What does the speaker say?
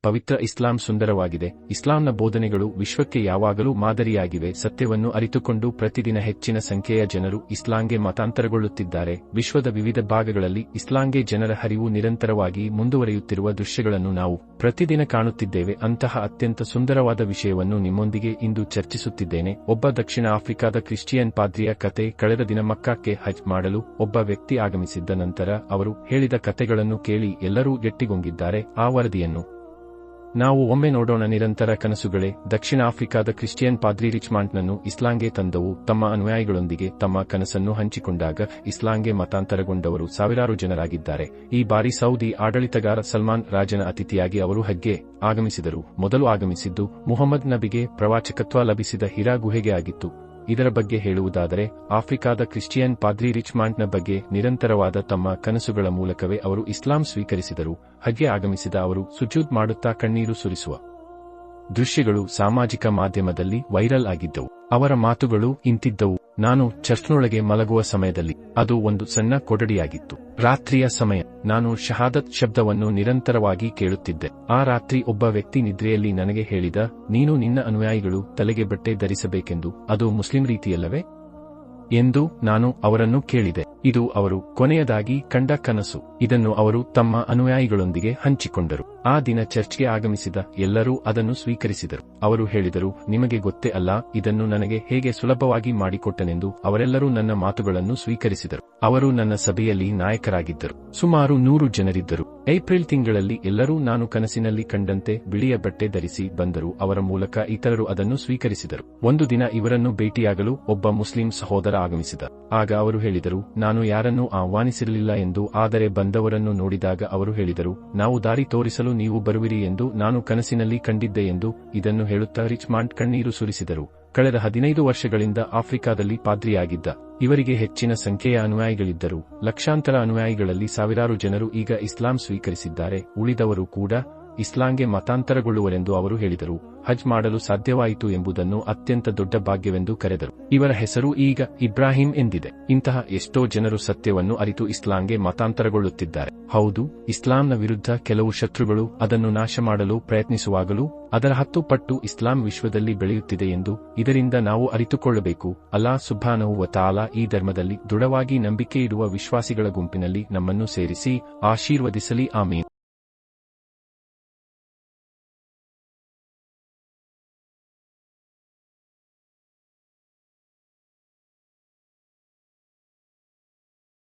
ಪವಿತ್ರ ಇಸ್ಲಾಂ ಸುಂದರವಾಗಿದೆ. ಇಸ್ಲಾಂನ ಬೋಧನೆಗಳು ವಿಶ್ವಕ್ಕೆ ಯಾವಾಗಲೂ ಮಾದರಿಯಾಗಿವೆ. ಸತ್ಯವನ್ನು ಅರಿತುಕೊಂಡು ಪ್ರತಿದಿನ ಹೆಚ್ಚಿನ ಸಂಖ್ಯೆಯ ಜನರು ಇಸ್ಲಾಂಗೆ ಮತಾಂತರಗೊಳ್ಳುತ್ತಿದ್ದಾರೆ. ವಿಶ್ವದ ವಿವಿಧ ಭಾಗಗಳಲ್ಲಿ ಇಸ್ಲಾಂಗೆ ಜನರ ಹರಿವು ನಿರಂತರವಾಗಿ ಮುಂದುವರಿಯುತ್ತಿರುವ ದೃಶ್ಯಗಳನ್ನು ನಾವು ಪ್ರತಿದಿನ ಕಾಣುತ್ತಿದ್ದೇವೆ. ಅಂತಹ ಅತ್ಯಂತ ಸುಂದರವಾದ ವಿಷಯವನ್ನು ನಿಮ್ಮೊಂದಿಗೆ ಇಂದು ಚರ್ಚಿಸುತ್ತಿದ್ದೇನೆ. ಒಬ್ಬ ದಕ್ಷಿಣ ಆಫ್ರಿಕಾದ ಕ್ರಿಶ್ಚಿಯನ್ ಪಾದ್ರಿಯ ಕತೆ. ಕಳೆದ ದಿನ ಮಕ್ಕಾಕ್ಕೆ ಹಜ್ ಮಾಡಲು ಒಬ್ಬ ವ್ಯಕ್ತಿ ಆಗಮಿಸಿದ್ದ ನಂತರ ಅವರು ಹೇಳಿದ ಕತೆಗಳನ್ನು ಕೇಳಿ ಎಲ್ಲರೂ ಗಟ್ಟಿಗೊಂಗಿದ್ದಾರೆ. ಆ ವರದಿಯನ್ನು ನಾವು ಒಮ್ಮೆ ನೋಡೋಣ. ನಿರಂತರ ಕನಸುಗಳೇ ದಕ್ಷಿಣ ಆಫ್ರಿಕಾದ ಕ್ರಿಶ್ಚಿಯನ್ ಪಾದ್ರಿ ರಿಚ್ಮಾಂಡ್ನನ್ನು ಇಸ್ಲಾಂಗೆ ತಂದವು. ತಮ್ಮ ಅನುಯಾಯಿಗಳೊಂದಿಗೆ ತಮ್ಮ ಕನಸನ್ನು ಹಂಚಿಕೊಂಡಾಗ ಇಸ್ಲಾಂಗೆ ಮತಾಂತರಗೊಂಡವರು ಸಾವಿರಾರು ಜನರಾಗಿದ್ದಾರೆ. ಈ ಬಾರಿ ಸೌದಿ ಆಡಳಿತಗಾರ ಸಲ್ಮಾನ್ ರಾಜನ ಅತಿಥಿಯಾಗಿ ಅವರು ಹಜ್ಗೆ ಆಗಮಿಸಿದರು. ಮೊದಲು ಆಗಮಿಸಿದ್ದು ಮುಹಮ್ಮದ್ ನಬಿಗೆ ಪ್ರವಾಚಕತ್ವ ಲಭಿಸಿದ ಹಿರಾ ಗುಹೆಗೆ ಆಗಿತ್ತು. ಇದರ ಬಗ್ಗೆ ಹೇಳುವುದಾದರೆ ಆಫ್ರಿಕಾದ ಕ್ರಿಶ್ಚಿಯನ್ ಪಾದ್ರಿ ರಿಚ್ಮಾಂಡ್ನ ಬಗ್ಗೆ ನಿರಂತರವಾದ ತಮ್ಮ ಕನಸುಗಳ ಮೂಲಕವೇ ಅವರು ಇಸ್ಲಾಂ ಸ್ವೀಕರಿಸಿದರು. ಹಜ್ಗೆ ಆಗಮಿಸಿದ ಅವರು ಸುಜೂದ್ ಮಾಡುತ್ತಾ ಕಣ್ಣೀರು ಸುರಿಸುವ ದೃಶ್ಯಗಳು ಸಾಮಾಜಿಕ ಮಾಧ್ಯಮದಲ್ಲಿ ವೈರಲ್ ಆಗಿದ್ದವು. ಅವರ ಮಾತುಗಳು ಇಂತಿದ್ದವು: ನಾನು ಚರ್ಚ್ನೊಳಗೆ ಮಲಗುವ ಸಮಯದಲ್ಲಿ, ಅದು ಒಂದು ಸಣ್ಣ ಕೊಠಡಿಯಾಗಿತ್ತು. ರಾತ್ರಿಯ ಸಮಯ, ನಾನು ಶಹಾದತ್ ಶಬ್ದವನ್ನು ನಿರಂತರವಾಗಿ ಕೇಳುತ್ತಿದ್ದೆ. ಆ ರಾತ್ರಿ ಒಬ್ಬ ವ್ಯಕ್ತಿ ನಿದ್ರೆಯಲ್ಲಿ ನನಗೆ ಹೇಳಿದ, ನೀನು ನಿನ್ನ ಅನುಯಾಯಿಗಳು ತಲೆಗೆ ಬಟ್ಟೆ ಧರಿಸಬೇಕೆಂದು, ಅದು ಮುಸ್ಲಿಂ ರೀತಿಯಲ್ಲವೇ ಎಂದು ನಾನು ಅವರನ್ನು ಕೇಳಿದೆ. ಇದು ಅವರು ಕೊನೆಯದಾಗಿ ಕಂಡ ಕನಸು. ಇದನ್ನು ಅವರು ತಮ್ಮ ಅನುಯಾಯಿಗಳೊಂದಿಗೆ ಹಂಚಿಕೊಂಡರು. ಆ ದಿನ ಚರ್ಚ್ಗೆ ಆಗಮಿಸಿದ ಎಲ್ಲರೂ ಅದನ್ನು ಸ್ವೀಕರಿಸಿದರು. ಅವರು ಹೇಳಿದರು, ನಿಮಗೆ ಗೊತ್ತೇ ಅಲ್ಲ ಇದನ್ನು ನನಗೆ ಹೇಗೆ ಸುಲಭವಾಗಿ ಮಾಡಿಕೊಟ್ಟನೆಂದು. ಅವರೆಲ್ಲರೂ ನನ್ನ ಮಾತುಗಳನ್ನು ಸ್ವೀಕರಿಸಿದರು. ಅವರು ನನ್ನ ಸಭೆಯಲ್ಲಿ ನಾಯಕರಾಗಿದ್ದರು. ಸುಮಾರು 100 ಜನರಿದ್ದರು. ಏಪ್ರಿಲ್ ತಿಂಗಳಲ್ಲಿ ಎಲ್ಲರೂ ನಾನು ಕನಸಿನಲ್ಲಿ ಕಂಡಂತೆ ಬಿಳಿಯ ಬಟ್ಟೆ ಧರಿಸಿ ಬಂದರು. ಅವರ ಮೂಲಕ ಇತರರು ಅದನ್ನು ಸ್ವೀಕರಿಸಿದರು. ಒಂದು ದಿನ ಇವರನ್ನು ಭೇಟಿಯಾಗಲು ಒಬ್ಬ ಮುಸ್ಲಿಂ ಸಹೋದರ ಆಗಮಿಸಿದ. ಆಗ ಅವರು ಹೇಳಿದರು, ನಾನು ಯಾರನ್ನೂ ಆಹ್ವಾನಿಸಿರಲಿಲ್ಲ ಎಂದು, ಆದರೆ ಬಂದವರನ್ನು ನೋಡಿದಾಗ ಅವರು ಹೇಳಿದರು, ನಾವು ದಾರಿ ತೋರಿಸಲು ನೀವು ಬರುವಿರಿ ಎಂದು ನಾನು ಕನಸಿನಲ್ಲಿ ಕಂಡಿದ್ದೆ ಎಂದು. ಇದನ್ನು ಹೇಳುತ್ತಾ ರಿಚ್ಮಾಂಡ್ ಕಣ್ಣೀರು ಸುರಿಸಿದರು. ಕಳೆದ 15 ವರ್ಷಗಳಿಂದ ಆಫ್ರಿಕಾದಲ್ಲಿ ಪಾದ್ರಿಯಾಗಿದ್ದ ಇವರಿಗೆ ಹೆಚ್ಚಿನ ಸಂಖ್ಯೆಯ ಅನುಯಾಯಿಗಳಿದ್ದರು. ಲಕ್ಷಾಂತರ ಅನುಯಾಯಿಗಳಲ್ಲಿ ಸಾವಿರಾರು ಜನರು ಈಗ ಇಸ್ಲಾಂ ಸ್ವೀಕರಿಸಿದ್ದಾರೆ. ಉಳಿದವರು ಕೂಡ ಇಸ್ಲಾಂಗೆ ಮತಾಂತರಗೊಳ್ಳುವರೆಂದು ಅವರು ಹೇಳಿದರು. ಹಜ್ ಮಾಡಲು ಸಾಧ್ಯವಾಯಿತು ಎಂಬುದನ್ನು ಅತ್ಯಂತ ದೊಡ್ಡ ಭಾಗ್ಯವೆಂದು ಕರೆದರು. ಇವರ ಹೆಸರು ಈಗ ಇಬ್ರಾಹಿಂ ಎಂದಿದೆ. ಇಂತಹ ಎಷ್ಟೋ ಜನರು ಸತ್ಯವನ್ನು ಅರಿತು ಇಸ್ಲಾಂಗೆ ಮತಾಂತರಗೊಳ್ಳುತ್ತಿದ್ದಾರೆ. ಹೌದು, ಇಸ್ಲಾಂನ ವಿರುದ್ಧ ಕೆಲವು ಶತ್ರುಗಳು ಅದನ್ನು ನಾಶ ಮಾಡಲು ಪ್ರಯತ್ನಿಸುವಾಗಲೂ ಅದರ 10 ಪಟ್ಟು ಇಸ್ಲಾಂ ವಿಶ್ವದಲ್ಲಿ ಬೆಳೆಯುತ್ತಿದೆ ಎಂದು ಇದರಿಂದ ನಾವು ಅರಿತುಕೊಳ್ಳಬೇಕು. ಅಲ್ಲಾಹ್ ಸುಬ್ಹಾನಹು ವ ತಆಲಾ ಈ ಧರ್ಮದಲ್ಲಿ ದೃಢವಾಗಿ ನಂಬಿಕೆಯಿಡುವ ವಿಶ್ವಾಸಿಗಳ ಗುಂಪಿನಲ್ಲಿ ನಮ್ಮನ್ನು ಸೇರಿಸಿ ಆಶೀರ್ವದಿಸಲಿ. ಆಮೀನ್.